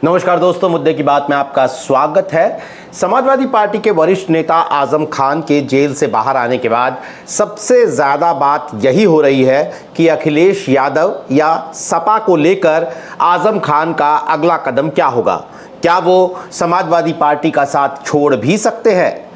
नमस्कार दोस्तों, मुद्दे की बात में आपका स्वागत है। समाजवादी पार्टी के वरिष्ठ नेता आजम खान के जेल से बाहर आने के बाद सबसे ज़्यादा बात यही हो रही है कि अखिलेश यादव या सपा को लेकर आजम खान का अगला कदम क्या होगा। क्या वो समाजवादी पार्टी का साथ छोड़ भी सकते हैं?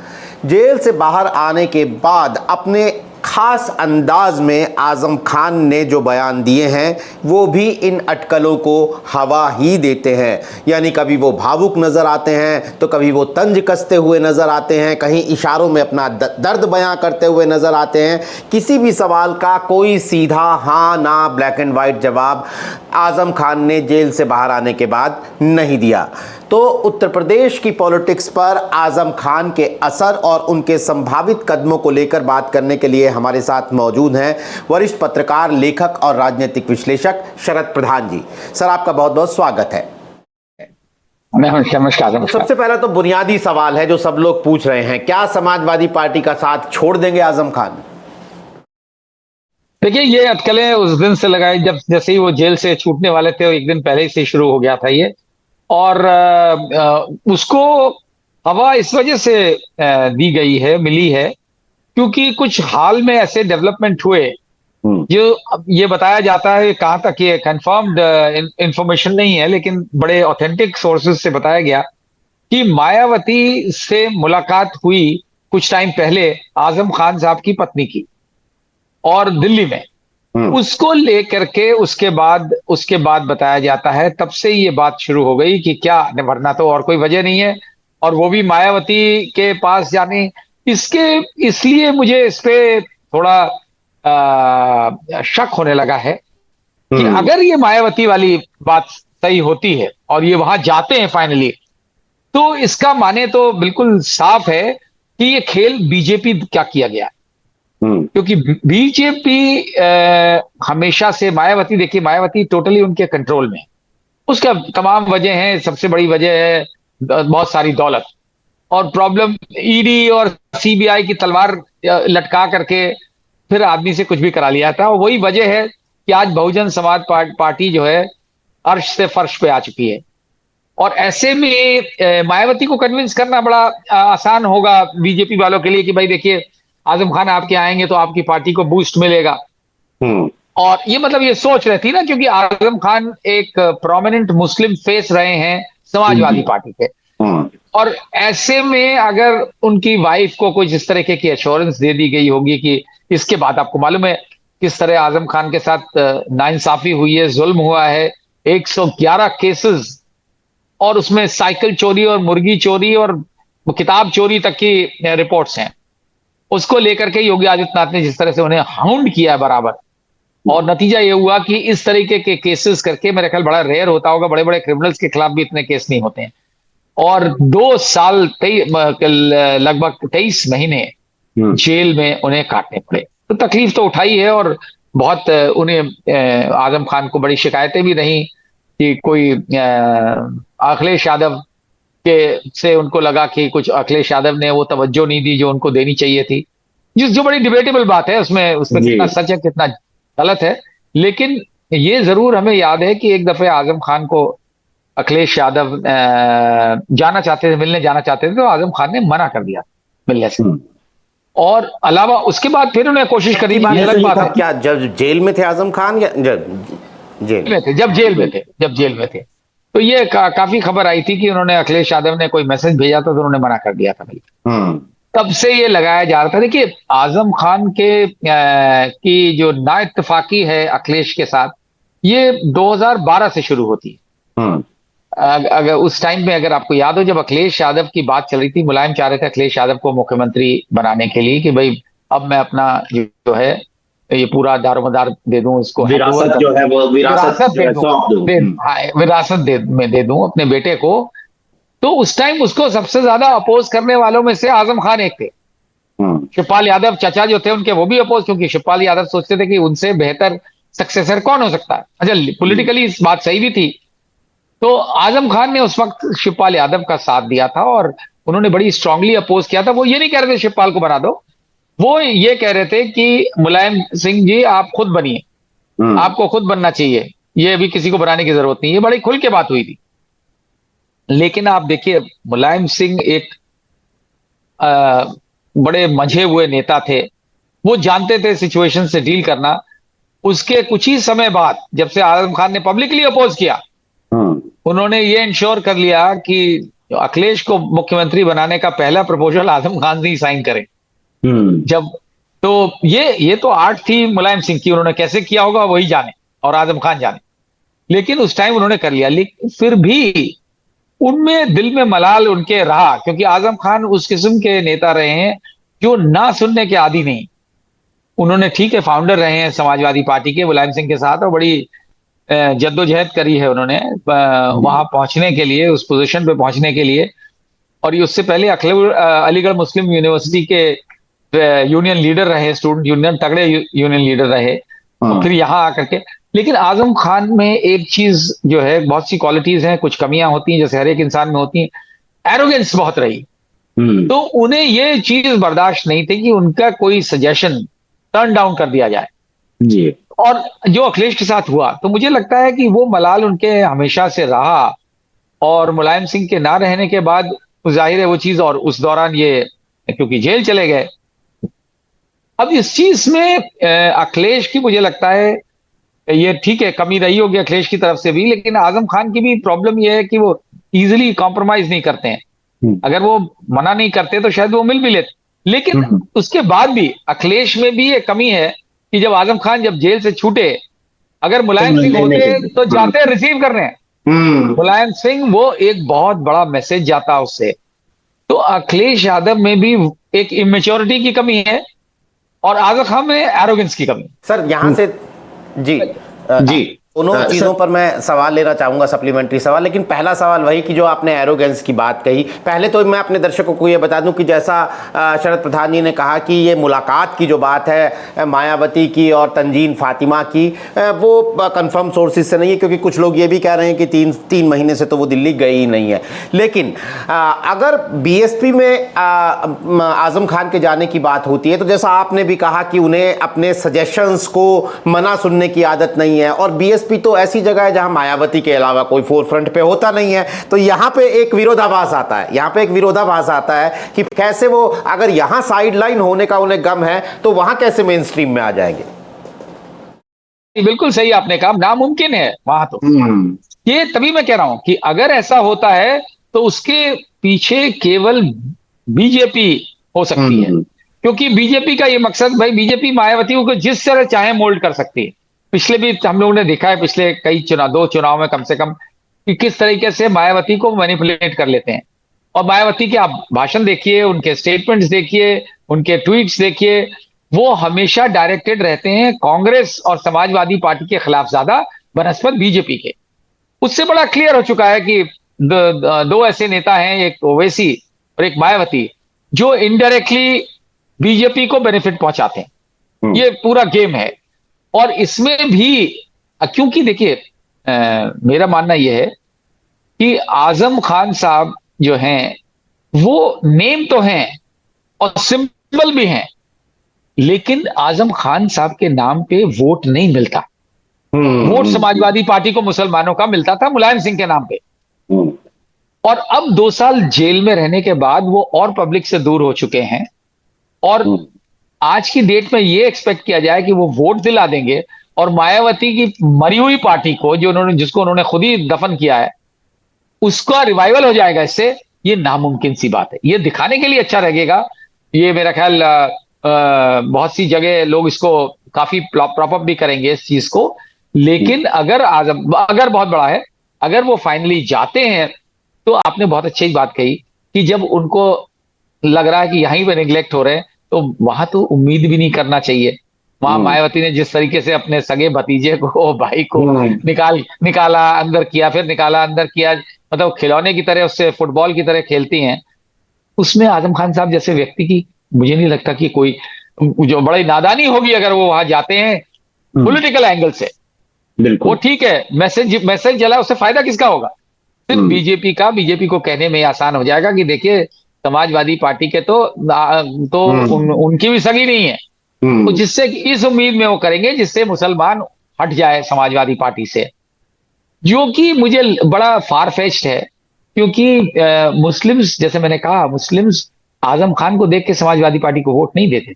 जेल से बाहर आने के बाद अपने खास अंदाज में आजम खान ने जो बयान दिए हैं वो भी इन अटकलों को हवा ही देते हैं। यानी कभी वो भावुक नज़र आते हैं तो कभी वो तंज कसते हुए नज़र आते हैं, कहीं इशारों में अपना दर्द बयां करते हुए नज़र आते हैं। किसी भी सवाल का कोई सीधा हाँ ना ब्लैक एंड वाइट जवाब आजम खान ने जेल से बाहर आने के बाद नहीं दिया। तो उत्तर प्रदेश की पॉलिटिक्स पर आजम खान के असर और उनके संभावित कदमों को लेकर बात करने के लिए हमारे साथ मौजूद हैं वरिष्ठ पत्रकार, लेखक और राजनीतिक विश्लेषक शरद प्रधान जी। सर, आपका बहुत बहुत स्वागत है। नमस्कार। सबसे पहला तो बुनियादी सवाल है जो सब लोग पूछ रहे हैं, क्या समाजवादी पार्टी का साथ छोड़ देंगे आजम खान? देखिए, ये अटकलें उस दिन से लगाई जब जैसे ही वो जेल से छूटने वाले थे, एक दिन पहले से शुरू हो गया था ये। और उसको हवा इस वजह से दी गई है, मिली है, क्योंकि कुछ हाल में ऐसे डेवलपमेंट हुए जो ये बताया जाता है, कहां तक ये कंफर्म्ड इंफॉर्मेशन नहीं है, लेकिन बड़े ऑथेंटिक सोर्सेज से बताया गया कि मायावती से मुलाकात हुई कुछ टाइम पहले आजम खान साहब की पत्नी की, और दिल्ली में उसको लेकर के उसके बाद बताया जाता है, तब से ये बात शुरू हो गई कि क्या, वरना तो और कोई वजह नहीं है। और वो भी मायावती के पास जाने इसलिए मुझे इस पे थोड़ा शक होने लगा है कि अगर ये मायावती वाली बात सही होती है और ये वहां जाते हैं फाइनली, तो इसका माने तो बिल्कुल साफ है कि ये खेल बीजेपी क्या किया गया। क्योंकि बीजेपी हमेशा से मायावती, देखिए मायावती टोटली उनके कंट्रोल में है। उसका तमाम वजह है, सबसे बड़ी वजह है बहुत सारी दौलत, और प्रॉब्लम ईडी और सीबीआई की तलवार लटका करके फिर आदमी से कुछ भी करा लिया था। और वही वजह है कि आज बहुजन समाज पार्टी जो है अर्श से फर्श पे आ चुकी है। और ऐसे में मायावती को कन्विंस करना बड़ा आसान होगा बीजेपी वालों के लिए कि भाई देखिए, आजम खान आपके आएंगे तो आपकी पार्टी को बूस्ट मिलेगा। और ये मतलब ये सोच रहती ना, क्योंकि आजम खान एक प्रोमिनेंट मुस्लिम फेस रहे हैं समाजवादी पार्टी के। और ऐसे में अगर उनकी वाइफ को कुछ इस तरह की एश्योरेंस दे दी गई होगी कि इसके बाद, आपको मालूम है किस तरह आजम खान के साथ नाइंसाफी हुई है, जुल्म हुआ है, 111 केसेस, और उसमें साइकिल चोरी और मुर्गी चोरी और किताब चोरी तक की रिपोर्ट्स हैं। उसको लेकर के योगी आदित्यनाथ ने जिस तरह से उन्हें हाउंड किया है बराबर, और नतीजा ये हुआ कि इस तरीके के केसेस करके, मेरे ख्याल बड़ा रेयर होता होगा, बड़े बड़े क्रिमिनल्स के खिलाफ भी इतने केस नहीं होते हैं। और 2 साल लगभग 23 महीने जेल में उन्हें काटने पड़े। तो तकलीफ तो उठाई है, और बहुत उन्हें आजम खान को बड़ी शिकायतें भी रही कि कोई अखिलेश यादव के से उनको लगा कि कुछ अखिलेश यादव ने वो तवज्जो नहीं दी जो उनको देनी चाहिए थी, जो बड़ी डिबेटेबल बात है। उसमें कितना सच है कितना गलत है। लेकिन ये जरूर हमें याद है कि एक दफे आजम खान को अखिलेश यादव जाना चाहते थे, मिलने जाना चाहते थे, तो आजम खान ने मना कर दिया मिलने से। और अलावा उसके बाद फिर उन्हें कोशिश करी, अलग बात है। क्या जब जेल में थे आजम खान या जेल में थे? जब जेल में थे तो ये काफी खबर आई थी कि उन्होंने, अखिलेश यादव ने कोई मैसेज भेजा था तो उन्होंने मना कर दिया था। तब से ये लगाया जा रहा था। देखिए, आजम खान की जो ना इत्तेफाकी है अखिलेश के साथ, ये 2012 से शुरू होती है। अगर उस टाइम में, अगर आपको याद हो, जब अखिलेश यादव की बात चल रही थी, मुलायम चाह रहे थे अखिलेश यादव को मुख्यमंत्री बनाने के लिए कि भाई अब मैं अपना जो है ये पूरा दारोमदार दे दूं, इसको विरासत जो है वो विरासत दे दूं अपने बेटे को। तो उस टाइम उसको सबसे ज्यादा अपोज करने वालों में से आजम खान एक थे। शिवपाल यादव चाचा जो थे उनके, वो भी अपोज, क्योंकि शिवपाल यादव सोचते थे कि उनसे बेहतर सक्सेसर कौन हो सकता है। अच्छा, पॉलिटिकली इस बात सही भी थी। तो आजम खान ने उस वक्त शिवपाल यादव का साथ दिया था और उन्होंने बड़ी स्ट्रांगली अपोज किया था। वो ये नहीं कह रहे थे शिवपाल को बना दो, वो ये कह रहे थे कि मुलायम सिंह जी आप खुद बनिए, आपको खुद बनना चाहिए, ये अभी किसी को बनाने की जरूरत नहीं है। बड़ी खुल के बात हुई थी। लेकिन आप देखिए, मुलायम सिंह एक अ, बड़े मंझे हुए नेता थे। वो जानते थे सिचुएशन से डील करना। उसके कुछ ही समय बाद जब से आजम खान ने पब्लिकली अपोज किया, हम्म उन्होंने ये इंश्योर कर लिया कि अखिलेश को मुख्यमंत्री बनाने का पहला प्रपोजल आजम खान से ही साइन करें। हम्म जब तो ये तो आर्ट थी मुलायम सिंह की, उन्होंने कैसे किया होगा वही जाने और आजम खान जाने, लेकिन उस टाइम उन्होंने कर लिया। लेकिन फिर भी उनमें दिल में मलाल उनके रहा, क्योंकि आजम खान उस किस्म के नेता रहे हैं जो ना सुनने के आदी नहीं। उन्होंने ठीक है फाउंडर रहे हैं समाजवादी पार्टी के मुलायम सिंह के साथ, और बड़ी जद्दोजहद करी है उन्होंने वहां पहुंचने के लिए, उस पोजीशन पे पहुंचने के लिए। और ये उससे पहले अलीगढ़ मुस्लिम यूनिवर्सिटी के यूनियन लीडर रहे, स्टूडेंट यूनियन, तगड़े यूनियन लीडर रहे, और फिर यहाँ आकर के। लेकिन आजम खान में एक चीज जो है, बहुत सी क्वालिटीज हैं, कुछ कमियां होती हैं जैसे हर एक इंसान में होती हैं। एरोगेंस बहुत रही। हम्म तो उन्हें ये चीज बर्दाश्त नहीं थी कि उनका कोई सजेशन टर्न डाउन कर दिया जाए। जी और जो अखिलेश के साथ हुआ, तो मुझे लगता है कि वो मलाल उनके हमेशा से रहा। और मुलायम सिंह के ना रहने के बाद जाहिर है वो चीज, और उस दौरान ये क्योंकि जेल चले गए। अब इस चीज में अखिलेश की मुझे लगता है ये ठीक है, कमी रही होगी अखिलेश की तरफ से भी, लेकिन आजम खान की भी प्रॉब्लम ये है कि वो इजीली कॉम्प्रोमाइज नहीं करते हैं। हम्म अगर वो मना नहीं करते तो शायद वो मिल भी लेते। लेकिन हम्म उसके बाद भी अखिलेश में भी ये कमी है कि जब आजम खान जब जेल से छूटे, अगर तो मुलायम सिंह लेने के होते लिए तो जाते रिसीव करने। हम्म मुलायम सिंह वो एक बहुत बड़ा मैसेज जाता उससे। तो अखिलेश यादव में भी एक इमेच्योरिटी की कमी है, और आजम खान में एरोगेंस की कमी। सर यहाँ से जी जी दोनों चीज़ों पर मैं सवाल लेना चाहूँगा, सप्लीमेंट्री सवाल। लेकिन पहला सवाल वही कि जो आपने एरोगेंस की बात कही, पहले तो मैं अपने दर्शकों को ये बता दूं कि जैसा शरद प्रधान जी ने कहा कि ये मुलाकात की जो बात है मायावती की और तंजीन फातिमा की, वो कंफर्म सोर्सेज से नहीं है, क्योंकि कुछ लोग ये भी कह रहे हैं कि तीन महीने से तो वो दिल्ली गई ही नहीं है। लेकिन अगर बीएसपी में आजम खान के जाने की बात होती है, तो जैसा आपने भी कहा कि उन्हें अपने सजेशंस को मना सुनने की आदत नहीं है, और बीएसपी तो ऐसी जगह है जहां मायावती के अलावा कोई फोर फ्रंट पे होता नहीं है। तो यहां पे एक विरोधाभास आता है, कि कैसे वो, अगर यहां साइडलाइन होने का उन्हें गम है, तो वहां कैसे मेन स्ट्रीम में आ जाएंगे। बिल्कुल सही आपने कहा, नामुमकिन है वहां तो। ये तभी मैं कह रहा हूं कि अगर ऐसा होता है तो उसके पीछे केवल बीजेपी हो सकती है, क्योंकि बीजेपी का ये मकसद, भाई बीजेपी मायावती को जिस तरह चाहे मोल्ड कर सकती है। पिछले भी हम लोगों ने देखा है, पिछले कई चुनाव, 2 चुनाव में कम से कम, कि किस तरीके से मायावती को मैनिपुलेट कर लेते हैं। और मायावती के आप भाषण देखिए, उनके स्टेटमेंट्स देखिए, उनके ट्वीट्स देखिए, वो हमेशा डायरेक्टेड रहते हैं कांग्रेस और समाजवादी पार्टी के खिलाफ ज्यादा बनस्पत बीजेपी के। उससे बड़ा क्लियर हो चुका है कि दो ऐसे नेता हैं, एक ओवैसी और एक मायावती, जो इनडायरेक्टली बीजेपी को बेनिफिट पहुंचाते हैं। ये पूरा गेम है। और इसमें भी क्योंकि देखिए, मेरा मानना यह है कि आजम खान साहब जो हैं वो नेम तो हैं और सिंबल भी हैं, लेकिन आजम खान साहब के नाम पे वोट नहीं मिलता। वोट समाजवादी पार्टी को मुसलमानों का मिलता था मुलायम सिंह के नाम पे। और अब 2 साल जेल में रहने के बाद वो और पब्लिक से दूर हो चुके हैं, और आज की डेट में ये एक्सपेक्ट किया जाए कि वो वोट दिला देंगे और मायावती की मरी हुई पार्टी को, जिसको उन्होंने खुद ही दफन किया है, उसका रिवाइवल हो जाएगा इससे, ये नामुमकिन सी बात है। ये दिखाने के लिए अच्छा लगेगा। ये मेरा ख्याल बहुत सी जगह लोग इसको काफी प्रॉप अप भी करेंगे इस चीज को। लेकिन अगर बहुत बड़ा है, अगर वो फाइनली जाते हैं, तो आपने बहुत अच्छी बात कही कि जब उनको लग रहा है कि यहीं पे निगलेक्ट हो रहे हैं, तो वहां तो उम्मीद भी नहीं करना चाहिए। वहां मायावती ने जिस तरीके से अपने सगे भतीजे को, भाई को निकाला अंदर किया, फिर निकाला अंदर किया, मतलब खिलौने की तरह उससे, फुटबॉल की तरह खेलती हैं। उसमें आजम खान साहब जैसे व्यक्ति की मुझे नहीं लगता कि कोई, जो बड़ी नादानी होगी अगर वो वहां जाते हैं पॉलिटिकल एंगल से। वो ठीक है, मैसेज चला, उससे फायदा किसका होगा? सिर्फ बीजेपी को कहने में आसान हो जाएगा कि देखिए समाजवादी पार्टी के तो उनकी भी सगी नहीं है। तो जिससे इस उम्मीद में वो करेंगे जिससे मुसलमान हट जाए समाजवादी पार्टी से, जो कि मुझे बड़ा फार फेच्ड है। क्योंकि मुस्लिम्स, जैसे मैंने कहा, मुस्लिम्स आजम खान को देख के समाजवादी पार्टी को वोट नहीं देते।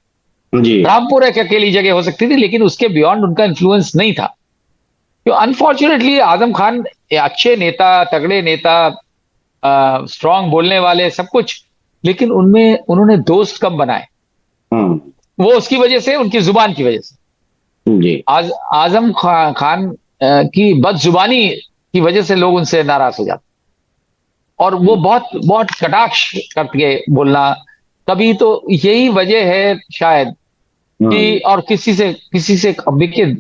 जी रामपुर एक अकेली जगह हो सकती थी, लेकिन उसके बियॉन्ड उनका इन्फ्लुएंस नहीं था। तो अनफॉर्चुनेटली आजम खान अच्छे नेता, तगड़े नेता, स्ट्रांग बोलने वाले, सब कुछ, लेकिन उनमें उन्होंने दोस्त कम बनाए। हम्म, वो उसकी वजह से, उनकी जुबान की वजह से। जी आजम खान की बदजुबानी की वजह से लोग उनसे नाराज हो जाते, और वो बहुत बहुत कटाक्ष करके बोलना। कभी तो यही वजह है शायद कि, और किसी से अब देखिए,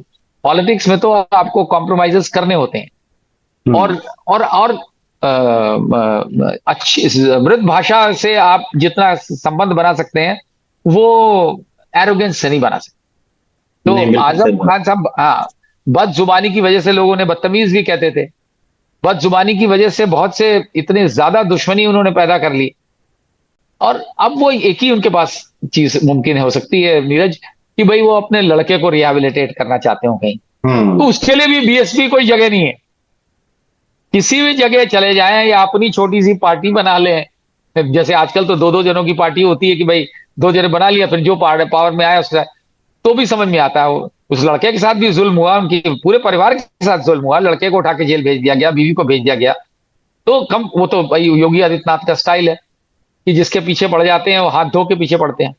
पॉलिटिक्स में तो आपको कॉम्प्रोमाइजेस करने होते हैं, और अच्छी मृदु भाषा से आप जितना संबंध बना सकते हैं, वो एरोगेंस से नहीं बना सकते। तो नहीं, बिल्कुल सही आजम बात। खान साहब, हाँ, बदजुबानी की वजह से लोगों ने बदतमीज भी कहते थे। बदजुबानी की वजह से बहुत से इतने ज्यादा दुश्मनी उन्होंने पैदा कर ली। और अब वो एक ही उनके पास चीज मुमकिन हो सकती है, नीरज, कि भाई वो अपने लड़के को रिहेबिलिटेट करना चाहते हो कहीं। तो उसके लिए भी बीएसपी कोई जगह नहीं है। किसी भी जगह चले जाएं या अपनी छोटी सी पार्टी बना लें, जैसे आजकल तो दो दो जनों की पार्टी होती है कि भाई दो जने बना लिया, फिर जो पावर में आया उसका, तो भी समझ में आता है। उस लड़के के साथ भी जुल्म हुआ, उनकी पूरे परिवार के साथ जुल्म हुआ, लड़के को उठा के जेल भेज दिया गया, बीवी को भेज दिया गया। तो कम, वो तो भाई योगी आदित्यनाथ का स्टाइल है कि जिसके पीछे पड़ जाते हैं वो हाथ धो के पीछे पड़ते हैं।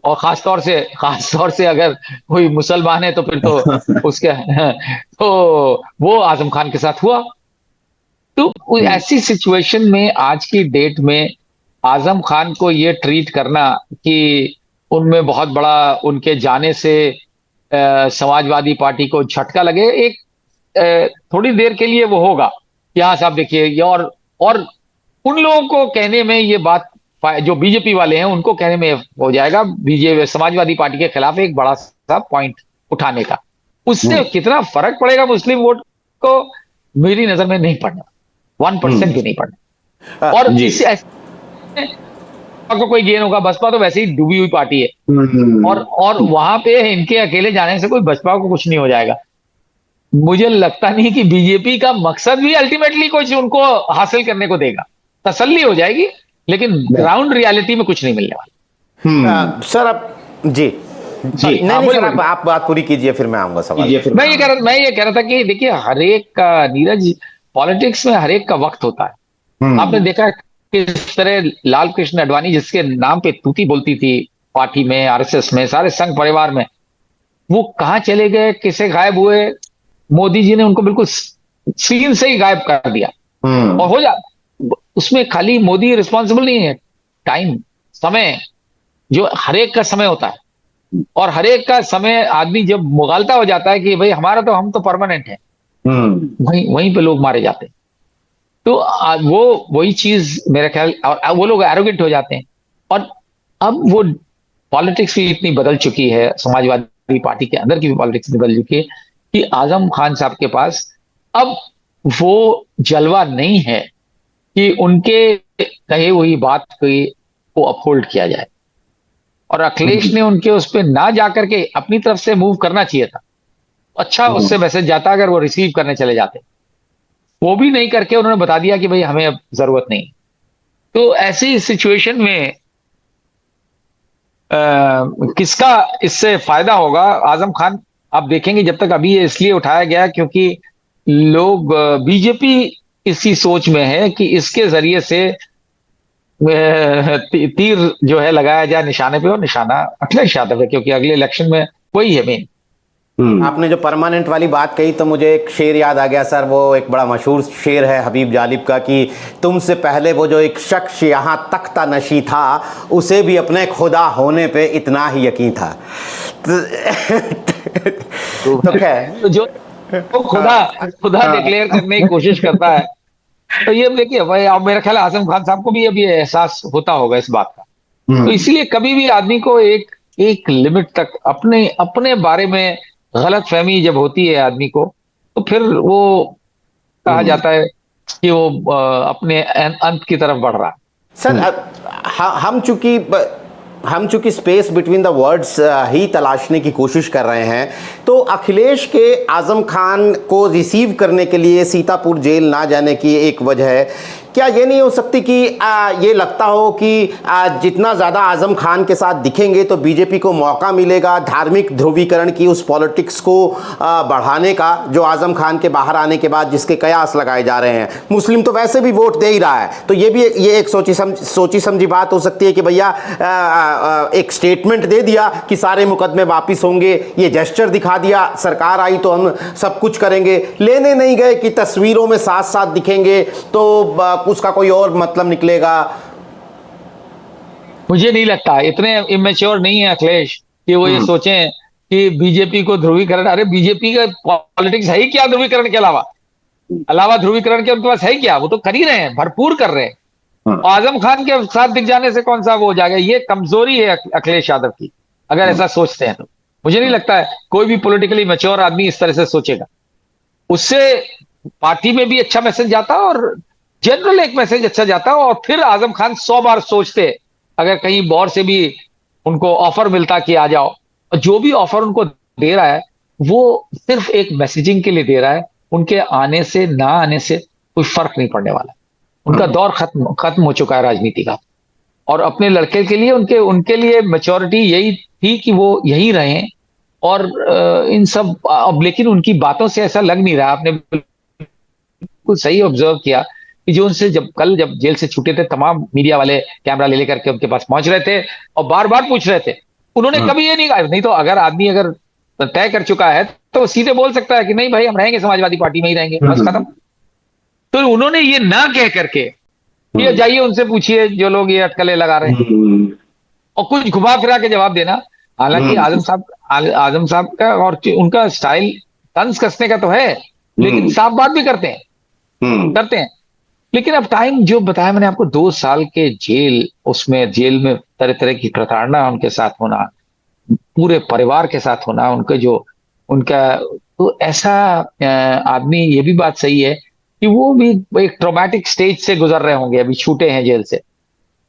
और खास तौर से अगर कोई मुसलमान है तो फिर तो उसके तो वो आजम खान के साथ हुआ। तो ऐसी सिचुएशन में आज की डेट में आजम खान को ये ट्रीट करना कि उनमें बहुत बड़ा, उनके जाने से समाजवादी पार्टी को झटका लगे, एक थोड़ी देर के लिए वो होगा कि हाँ साहब देखिए ये, और उन लोगों को कहने में ये बात, जो बीजेपी वाले हैं उनको कहने में हो जाएगा बीजेपी समाजवादी पार्टी के खिलाफ एक बड़ा सा पॉइंट उठाने का। उससे कितना फर्क पड़ेगा मुस्लिम वोट को, मेरी नजर में नहीं पड़ना, 1% भी नहीं पड़ना। और इससे को कोई गेन होगा? बसपा तो वैसे ही डूबी हुई पार्टी है, और वहां पे इनके अकेले जाने से कोई बसपा को कुछ नहीं हो जाएगा। मुझे लगता नहीं कि बीजेपी का मकसद भी अल्टीमेटली कुछ उनको हासिल करने को देगा। तसल्ली हो जाएगी, लेकिन ग्राउंड रियलिटी में कुछ नहीं मिलने वाला। सर अब जी नहीं सर, आप बात पूरी कीजिए, फिर मैं आऊंगा सवाल। मैं ये कह रहा था कि देखिए, हरेक का, नीरज, पॉलिटिक्स में हरेक का वक्त होता है। आपने देखा किस तरह लाल कृष्ण आडवाणी, जिसके नाम पे तूती बोलती थी पार्टी में, आरएसएस में, सारे संघ परिवार में, वो कहां चले गए, किसे गायब हुए? मोदी जी ने उनको बिल्कुल सीन से ही गायब कर दिया। और हो जा, उसमें खाली मोदी रिस्पॉन्सिबल नहीं है, टाइम, समय, जो हरेक का समय होता है, और हरेक का समय आदमी जब मुगालता हो जाता है कि भाई हमारा तो, हम तो परमानेंट है, वहीं पे लोग मारे जाते हैं। तो वो वही चीज मेरा ख्याल, और वो लोग एरोगेंट हो जाते हैं। और अब वो पॉलिटिक्स भी इतनी बदल चुकी है, समाजवादी पार्टी के अंदर की भी पॉलिटिक्स बदल चुकी है, कि आजम खान साहब के पास अब वो जलवा नहीं है कि उनके कहे हुई बात को अपहोल्ड किया जाए। और अखिलेश ने उनके उस पर ना जाकर के अपनी तरफ से मूव करना चाहिए था। अच्छा उससे मैसेज जाता अगर वो रिसीव करने चले जाते, वो भी नहीं करके उन्होंने बता दिया कि भाई हमें अब जरूरत नहीं। तो ऐसी सिचुएशन में किसका इससे फायदा होगा? आजम खान, आप देखेंगे जब तक, अभी ये इसलिए उठाया गया क्योंकि लोग, बीजेपी इसी सोच में है कि इसके जरिए से तीर जो है लगाया जाए निशाने पे, और निशाना अखिलेश यादव है, क्योंकि अगले इलेक्शन में वही है मेन। आपने जो परमानेंट वाली बात कही तो मुझे एक शेर याद आ गया सर, वो एक बड़ा मशहूर शेर है हबीब जालिब का, कि तुमसे पहले वो जो एक शख्स यहाँ तख्ता नशी था, उसे भी अपने खुदा होने पे इतना ही यकीन था। तो क्या जो खुदा डिक्लेयर करने की कोशिश करता है, तो ये देखिए भाई, अब मेरा ख्याल आजम खान साहब को भी अभी एहसास होता होगा इस बात का। तो इसलिए कभी भी आदमी को एक लिमिट तक अपने बारे में गलत फहमी जब होती है आदमी को, तो फिर वो कहा जाता है कि वो अपने अंत की तरफ बढ़ रहा है। सर हम चूंकि स्पेस बिटवीन द वर्ड्स ही तलाशने की कोशिश कर रहे हैं, तो अखिलेश के आजम खान को रिसीव करने के लिए सीतापुर जेल ना जाने की एक वजह है क्या ये नहीं हो सकती कि ये लगता हो कि जितना ज़्यादा आजम खान के साथ दिखेंगे तो बीजेपी को मौका मिलेगा धार्मिक ध्रुवीकरण की उस पॉलिटिक्स को बढ़ाने का, जो आजम खान के बाहर आने के बाद जिसके कयास लगाए जा रहे हैं। मुस्लिम तो वैसे भी वोट दे ही रहा है, तो ये भी ये एक सोची समझी बात हो सकती है कि भैया एक स्टेटमेंट दे दिया कि सारे मुकदमे वापिस होंगे, ये जेस्चर दिखा दिया, सरकार आई तो हम सब कुछ करेंगे, लेने नहीं गए कि तस्वीरों में साथ साथ दिखेंगे तो उसका कोई और मतलब निकलेगा। मुझे नहीं लगता, इतने इमेच्योर नहीं है अखिलेश कि वो ये सोचें कि बीजेपी को ध्रुवीकरण, अरे बीजेपी का पॉलिटिक्स है ही क्या ध्रुवीकरण के अलावा ध्रुवीकरण के उनके पास है क्या? वो तो कर ही रहे हैं, भरपूर कर रहे हैं। आजम खान के साथ दिख जाने से कौन सा वो हो जाएगा? ये कमजोरी है अखिलेश यादव की, अगर ऐसा सोचते हैं तो। मुझे नहीं लगता है कोई भी पॉलिटिकली मैच्योर आदमी इस तरह से सोचेगा। उससे पार्टी में भी अच्छा मैसेज जाता और जनरल एक मैसेज अच्छा जाता, और फिर आजम खान 100 बार सोचते अगर कहीं बाहर से भी उनको ऑफर मिलता कि आ जाओ। और जो भी ऑफर उनको दे रहा है वो सिर्फ एक मैसेजिंग के लिए दे रहा है, उनके आने से ना आने से कोई फर्क नहीं पड़ने वाला। उनका दौर खत्म हो चुका है राजनीति का। और अपने लड़के के लिए उनके लिए मैच्योरिटी यही थी कि वो यही रहें। और इन सब अब लेकिन उनकी बातों से ऐसा लग नहीं रहा। आपने बिल्कुल सही ऑब्जर्व किया कि जो उनसे कल जब जेल से छूटे थे, तमाम मीडिया वाले कैमरा ले लेकर के उनके पास पहुंच रहे थे और बार बार पूछ रहे थे। उन्होंने कभी ये नहीं कहा, नहीं तो अगर आदमी अगर तय कर चुका है तो सीधे बोल सकता है कि नहीं भाई हम रहेंगे समाजवादी पार्टी में ही रहेंगे, बस खत्म। तो उन्होंने ये ना कह करके ये जाइए उनसे पूछिए जो लोग ये अटकलें लगा रहे हैं, और कुछ घुमा फिरा के जवाब देना। हालांकि आजम साहब का और उनका स्टाइल तंज कसने का तो है, लेकिन साफ बात भी करते हैं। लेकिन अब टाइम जो बताया मैंने आपको, 2 साल के जेल, उसमें जेल में तरह तरह की प्रताड़ना उनके साथ होना, पूरे परिवार के साथ होना, उनका तो ऐसा आदमी, ये भी बात सही है कि वो भी एक ट्रॉमेटिक स्टेज से गुजर रहे होंगे, अभी छूटे हैं जेल से।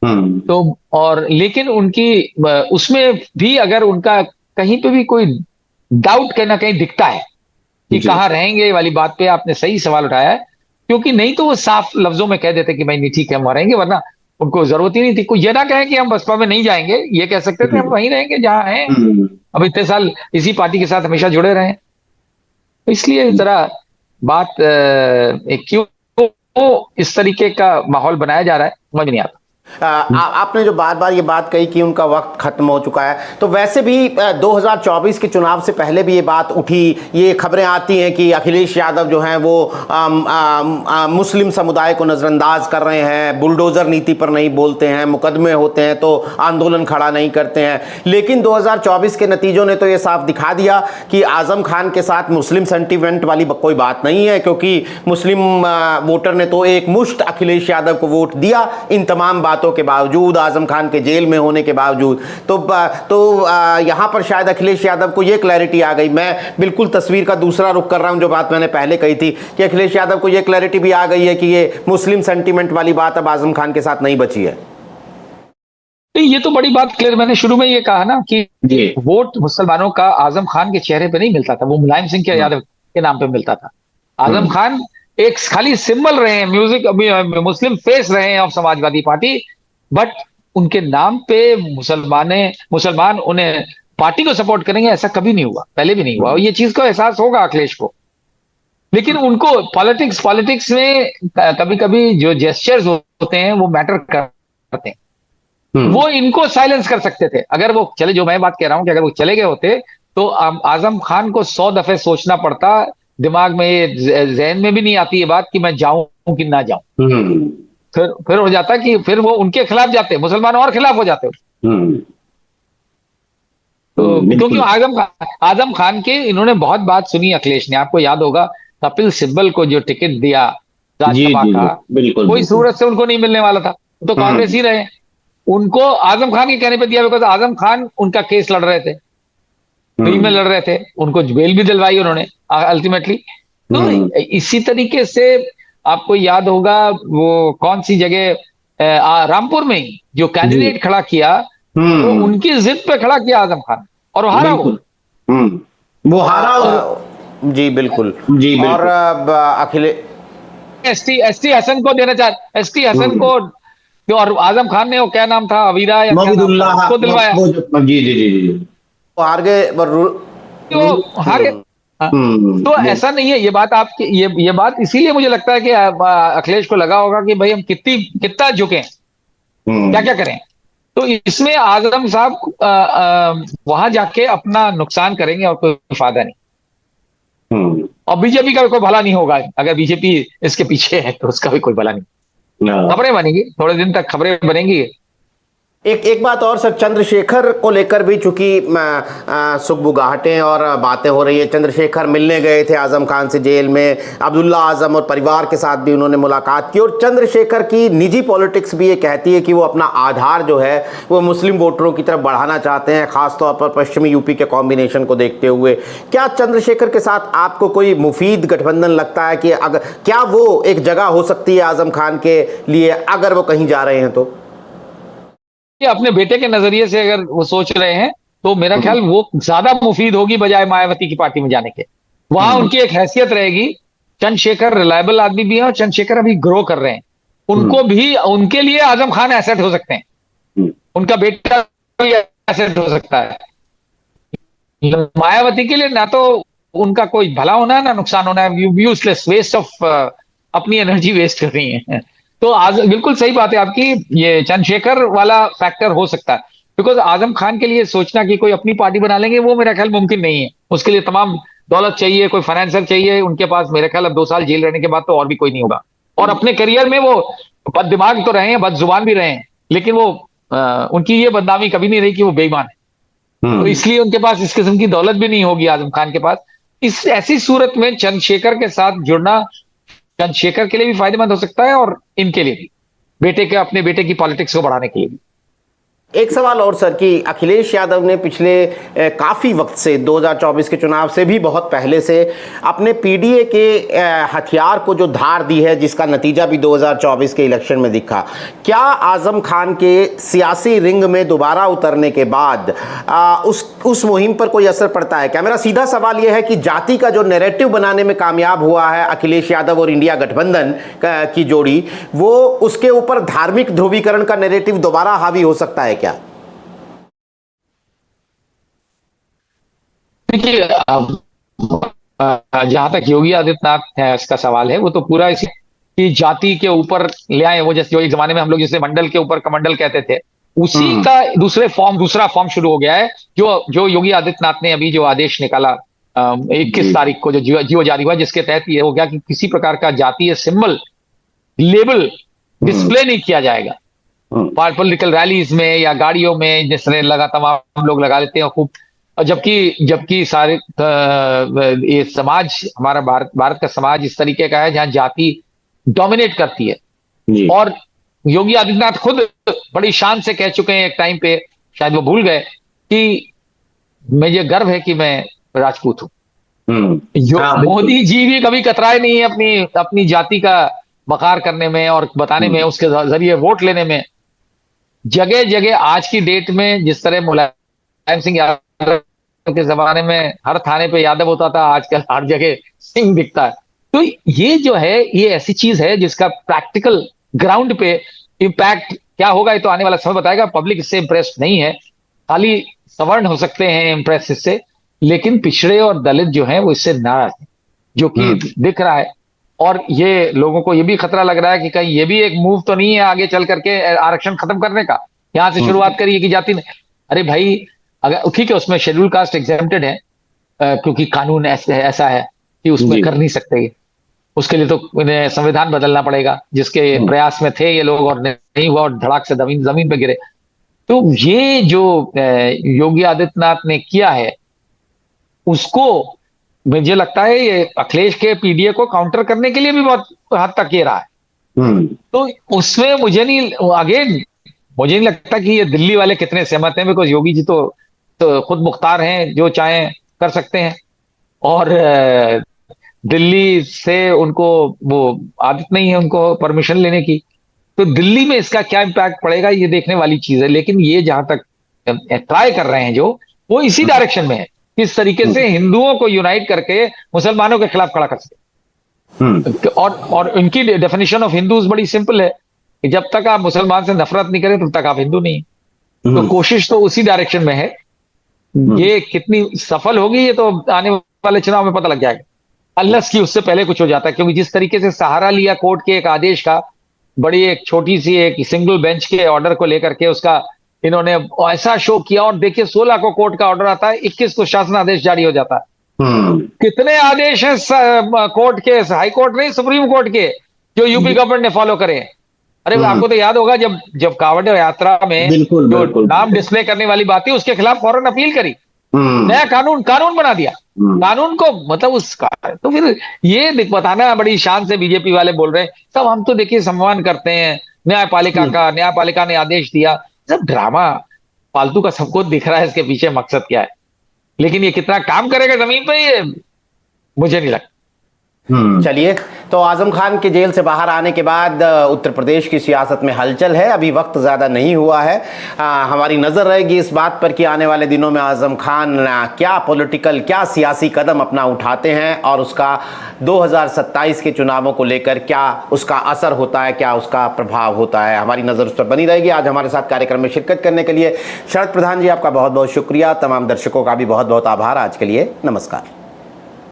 तो और लेकिन उनकी उसमें भी अगर उनका कहीं पे भी कोई डाउट कहीं ना कहीं दिखता है कि कहाँ रहेंगे वाली बात पे आपने सही सवाल उठाया है। क्योंकि नहीं तो वो साफ लफ्जों में कह देते कि भाई नहीं ठीक है हम रहेंगे, वरना उनको जरूरत ही नहीं थी। कोई ये ना कहे कि हम बसपा में नहीं जाएंगे, ये कह सकते थे हम वहीं रहेंगे जहां हैं, अब इतने साल इसी पार्टी के साथ हमेशा जुड़े रहे। इसलिए जरा बात क्यों इस तरीके का माहौल बनाया जा रहा है समझ नहीं आता। आपने जो बार बार ये बात कही कि उनका वक्त खत्म हो चुका है, तो वैसे भी 2024 के चुनाव से पहले भी ये बात उठी, ये खबरें आती हैं कि अखिलेश यादव जो हैं वो मुस्लिम समुदाय को नज़रअंदाज कर रहे हैं, बुलडोज़र नीति पर नहीं बोलते हैं, मुकदमे होते हैं तो आंदोलन खड़ा नहीं करते हैं। लेकिन 2024 के नतीजों ने तो ये साफ दिखा दिया कि आजम खान के साथ मुस्लिम सेंटिमेंट वाली कोई बात नहीं है, क्योंकि मुस्लिम वोटर ने तो एक मुश्त अखिलेश यादव को वोट दिया इन तमाम बातों के बावजूद, आजम खान के जेल में होने के बावजूद। तो यहां पर शायद अखिलेश यादव को यह क्लैरिटी आ गई। मैं बिल्कुल तस्वीर का दूसरा रुख कर रहा हूं, जो बात मैंने पहले कही थी कि अखिलेश यादव को यह क्लैरिटी भी आ गई है कि ये मुस्लिम सेंटीमेंट वाली बात अब आजम खान के साथ नहीं बची है। ये तो बड़ी बात क्लियर, मैंने शुरू में ये कहा ना कि वोट मुसलमानों का आजम खान के चेहरे पे नहीं मिलता था, वो मुलायम सिंह के यादव के नाम पे मिलता था। आजम खान एक खाली सिंबल रहे हैं, म्यूजिक मुस्लिम फेस रहे हैं ऑफ समाजवादी पार्टी, बट उनके नाम पे मुसलमान उन्हें पार्टी को सपोर्ट करेंगे ऐसा कभी नहीं हुआ, पहले भी नहीं हुआ। और ये चीज का एहसास होगा अखिलेश को। लेकिन उनको पॉलिटिक्स में कभी कभी जो जेस्चर्स होते हैं वो मैटर करते हैं। वो इनको साइलेंस कर सकते थे अगर वो चले, जो मैं बात कह रहा हूं कि अगर वो चले गए होते तो आजम खान को 100 दफे सोचना पड़ता, दिमाग में ये जहन में भी नहीं आती ये बात कि मैं जाऊं कि ना जाऊं। फिर हो जाता कि फिर वो उनके खिलाफ जाते, मुसलमान और खिलाफ हो जाते। तो क्योंकि आजम खान के इन्होंने बहुत बात सुनी अखिलेश ने, आपको याद होगा कपिल सिब्बल को जो टिकट दिया राज्यसभा का, कोई सूरत से उनको नहीं मिलने वाला था, तो कांग्रेस ही रहे। उनको आजम खान के कहने पे दिया, बिकॉज आजम खान उनका केस लड़ रहे थे, फ्री में लड़ रहे थे, उनको बेल भी दिलवाई उन्होंने अल्टीमेटली। तो इसी तरीके से आपको याद होगा वो कौन सी जगह रामपुर में ही जो कैंडिडेट खड़ा किया, तो उनकी जिद पे खड़ा किया आजम खान और हारा वो हारा। जी बिल्कुल। और एसटी हसन को देना चाह, एसटी हसन को, और आजम खान ने वो क्या नाम था, अवीरा या क्या नाम था, मबीदुल्लाह, उसको दिलवाया। जी जी जी जी। वो हार गए तो हारे। हाँ। तो ऐसा नहीं है, ये बात आपकी, ये बात इसीलिए मुझे लगता है कि अखिलेश को लगा होगा कि भाई हम कितना झुके, क्या क्या करें। तो इसमें आजम साहब वहां जाके अपना नुकसान करेंगे और कोई फायदा नहीं। और बीजेपी का भी कोई भला नहीं होगा, अगर बीजेपी इसके पीछे है तो उसका भी कोई भला नहीं। खबरें बनेंगी, थोड़े दिन तक खबरें बनेंगी। एक बात और सर, चंद्रशेखर को लेकर भी चूंकि सुगबुगाहटें और बातें हो रही है। चंद्रशेखर मिलने गए थे आजम खान से जेल में, अब्दुल्ला आजम और परिवार के साथ भी उन्होंने मुलाकात की, और चंद्रशेखर की निजी पॉलिटिक्स भी ये कहती है कि वो अपना आधार जो है वो मुस्लिम वोटरों की तरफ बढ़ाना चाहते हैं, खासतौर पर पश्चिमी यूपी के कॉम्बिनेशन को देखते हुए। क्या चंद्रशेखर के साथ आपको कोई मुफीद गठबंधन लगता है कि अगर क्या वो एक जगह हो सकती है आजम खान के लिए अगर वो कहीं जा रहे हैं तो? अपने बेटे के नजरिए से अगर वो सोच रहे हैं तो मेरा ख्याल वो ज्यादा मुफीद होगी बजाय मायावती की पार्टी में जाने के। वहां उनकी एक हैसियत रहेगी, चंद्रशेखर रिलायबल आदमी भी है और चंद्रशेखर अभी ग्रो कर रहे हैं, उनको भी, उनके लिए आजम खान एसेट हो सकते हैं, उनका बेटा भी एसेट हो सकता है। मायावती के लिए ना तो उनका कोई भला होना है ना नुकसान होना है, यूजलेस वेस्ट ऑफ अपनी एनर्जी वेस्ट कर रही है। तो आज बिल्कुल सही बात है आपकी, ये चंद्रशेखर वाला फैक्टर हो सकता है। बिकॉज आजम खान के लिए सोचना कि कोई अपनी पार्टी बना लेंगे वो मेरा ख्याल मुमकिन नहीं है। उसके लिए तमाम दौलत चाहिए, कोई फाइनेंसर चाहिए उनके पास। मेरे ख्याल अब 2 साल जेल रहने के बाद तो और भी कोई नहीं होगा। और अपने करियर में वो बद दिमाग तो रहे हैं, बद जुबान भी रहे हैं, लेकिन वो उनकी ये बदनामी कभी नहीं रही कि वो बेईमान है। तो इसलिए उनके पास इस किस्म की दौलत भी नहीं होगी आजम खान के पास। इस ऐसी सूरत में चंद्रशेखर के साथ जुड़ना चंद्रशेखर के लिए भी फायदेमंद हो सकता है और इनके लिए भी, बेटे के, अपने बेटे की पॉलिटिक्स को बढ़ाने के लिए भी। एक सवाल और सर, कि अखिलेश यादव ने पिछले काफ़ी वक्त से 2024 के चुनाव से भी बहुत पहले से अपने पीडीए के हथियार को जो धार दी है, जिसका नतीजा भी 2024 के इलेक्शन में दिखा। क्या आजम खान के सियासी रिंग में दोबारा उतरने के बाद उस मुहिम पर कोई असर पड़ता है क्या? मेरा सीधा सवाल यह है कि जाति का जो नैरेटिव बनाने में कामयाब हुआ है अखिलेश यादव और इंडिया गठबंधन की जोड़ी, वो उसके ऊपर धार्मिक ध्रुवीकरण का नैरेटिव दोबारा हावी हो सकता है क्या? देखिए, जहां तक योगी आदित्यनाथ है इसका सवाल है, वो तो पूरा इसी कि जाति के ऊपर ले आए। वो जैसे जो एक जमाने में हम लोग जिसे मंडल के ऊपर कमंडल कहते थे, उसी का दूसरा फॉर्म शुरू हो गया है। जो योगी आदित्यनाथ ने अभी जो आदेश निकाला 21 तारीख को, जो जियो जारी हुआ, जिसके तहत ये हो गया कि किसी प्रकार का जातीय सिंबल, लेबल डिस्प्ले नहीं किया जाएगा पॉलिटिकल रैलीज में या गाड़ियों में, जिस तरह लगा तमाम लोग लगा लेते हैं खूब। जबकि सारे ये समाज, हमारा भारत का समाज इस तरीके का है जहां जाति डोमिनेट करती है। और योगी आदित्यनाथ खुद बड़ी शान से कह चुके हैं एक टाइम पे, शायद वो भूल गए, कि मुझे गर्व है कि मैं राजपूत हूं। मोदी जी भी कभी कतराए नहीं है अपनी जाति का बखार करने में और बताने में, उसके जरिए वोट लेने में। जगह जगह आज की डेट में जिस तरह मुलायम सिंह यादव के जमाने में हर थाने पे यादव होता था, आजकल हर जगह सिंह दिखता है। तो ये जो है, ये ऐसी चीज है जिसका प्रैक्टिकल ग्राउंड पे इम्पैक्ट क्या होगा, ये तो आने वाला समय बताएगा। पब्लिक इससे इंप्रेस नहीं है, खाली सवर्ण हो सकते हैं इंप्रेस इससे, लेकिन पिछड़े और दलित जो हैं वो इससे नाराज हैं, जो कि दिख रहा है। और ये लोगों को ये भी खतरा लग रहा है कि कहीं ये भी एक मूव तो नहीं है आगे चल करके आरक्षण खत्म करने का। यहां से शुरुआत करिए कि जाति ने, अरे भाई, अगर ठीक है उसमें शेड्यूल कास्ट एग्जेम्प्टेड है, क्योंकि कानून ऐसा है कि उसमें कर नहीं सकते। उसके लिए तो इन्हें संविधान बदलना पड़ेगा, जिसके प्रयास में थे ये लोग और नहीं हुआ और धड़ाक से जमीन पे गिरे। तो ये जो योगी आदित्यनाथ ने किया है, उसको मुझे लगता है ये अखिलेश के पीडीए को काउंटर करने के लिए भी बहुत हद तक ये रहा है। तो उसमें मुझे नहीं लगता कि ये दिल्ली वाले कितने सहमत हैं, बिकॉज योगी जी तो खुद मुख्तार हैं, जो चाहें कर सकते हैं। और दिल्ली से उनको वो आदत नहीं है उनको परमिशन लेने की। तो दिल्ली में इसका क्या इम्पैक्ट पड़ेगा ये देखने वाली चीज है। लेकिन ये जहां तक ट्राई कर रहे हैं जो, वो इसी डायरेक्शन में है, किस तरीके से हिंदुओं को यूनाइट करके मुसलमानों के खिलाफ खड़ा कर सके। और इनकी डेफिनेशन ऑफ हिंदूज बड़ी सिंपल है कि जब तक आप मुसलमान से नफरत नहीं करें तब तक आप हिंदू नहीं। तो कोशिश तो उसी डायरेक्शन में है। ये कितनी सफल होगी ये तो आने वाले चुनाव में पता लग जाएगा, अनलेस कि उससे पहले कुछ हो जाता है। क्योंकि जिस तरीके से सहारा लिया कोर्ट के एक आदेश का, बड़ी एक छोटी सी एक सिंगल बेंच के ऑर्डर को लेकर के उसका इन्होंने ऐसा शो किया, और देखिए 16 को कोर्ट का ऑर्डर आता है, 21 को शासन आदेश जारी हो जाता है। कितने आदेश हैं कोर्ट के, हाई कोर्ट नहीं सुप्रीम कोर्ट के, जो यूपी गवर्नमेंट ने फॉलो करे। अरे आपको तो याद होगा जब कांवड़ यात्रा में जो नाम डिस्प्ले करने वाली बात थी उसके खिलाफ फौरन अपील करी, नया कानून बना दिया, कानून को मतलब उसका। तो फिर ये बताना बड़ी शान से बीजेपी वाले बोल रहे हैं सब हम तो देखिए सम्मान करते हैं न्यायपालिका का, न्यायपालिका ने आदेश दिया, सब ड्रामा फालतू का सबको दिख रहा है, इसके पीछे मकसद क्या है। लेकिन ये कितना काम करेगा जमीन पे ये मुझे नहीं लगता। चलिए, तो आजम खान के जेल से बाहर आने के बाद उत्तर प्रदेश की सियासत में हलचल है, अभी वक्त ज़्यादा नहीं हुआ है। हमारी नज़र रहेगी इस बात पर कि आने वाले दिनों में आजम खान क्या सियासी कदम अपना उठाते हैं और उसका 2027 के चुनावों को लेकर क्या उसका असर होता है, क्या उसका प्रभाव होता है। हमारी नज़र उस पर बनी रहेगी। आज हमारे साथ कार्यक्रम में शिरकत करने के लिए शरद प्रधान जी आपका बहुत बहुत शुक्रिया। तमाम दर्शकों का भी बहुत बहुत आभार। आज के लिए नमस्कार।